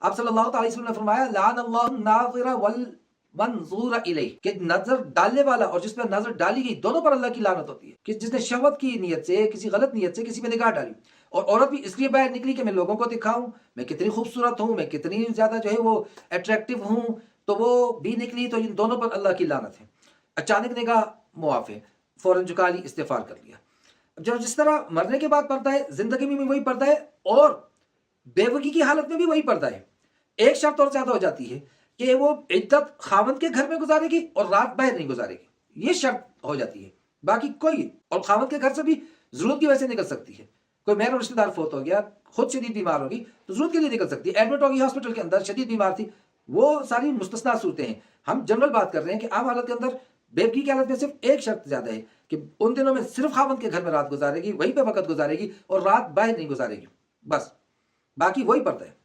आप सल्लल्लाहु अलैहि वसल्लम ने फरमाया लानल्लाहु नाज़िरा वल मंजूर इलैह, कि नजर डालने वाला और जिस पर नजर डाली गई दोनों पर अल्लाह की लानत होती है। कि जिसने शहवत की नियत से, किसी गलत नियत से किसी पे निगाह डाली, और औरत भी इसलिए बाहर निकली कि मैं लोगों को दिखाऊं मैं कितनी खूबसूरत हूं, मैं कितनी ज्यादा जो है वो अट्रैक्टिव हूं, तो वो भी निकली, तो इन दोनों पर अल्लाह की लानत है। अचानक निगाह मुआफ है, फौरन झुका ली, इस्तिगफार कर लिया। जो जिस तरह मरने के बाद पर्दा है, जिंदगी में भी वही पर्दा है, और बेवगी की हालत में भी वही पर्दा है। एक शर्त और ज्यादा हो जाती है कि वो इद्दत खावंद के घर में गुजारेगी और रात बाहर नहीं गुजारेगी, ये शर्त हो जाती है। बाकी कोई, और खावंद के घर से भी जरूरत की वजह से निकल सकती है। कोई मेरा रिश्तेदार फोत हो गया, खुद शदीद बीमार होगी तो जरूरत के लिए निकल सकती है, एडमिट होगी हॉस्पिटल के अंदर, शदीद बीमार थी, वो सारी मुस्तस्ना सूरतें हैं। हम जनरल बात कर रहे हैं कि आम हालत के अंदर बेवगी की हालत में सिर्फ एक शर्त ज्यादा है कि उन दिनों में सिर्फ खावंद के घर में रात गुजारेगी, वहीं पे वक्त गुजारेगी और रात बाहर नहीं गुजारेगी, बस। बाकी वही पर्दा है।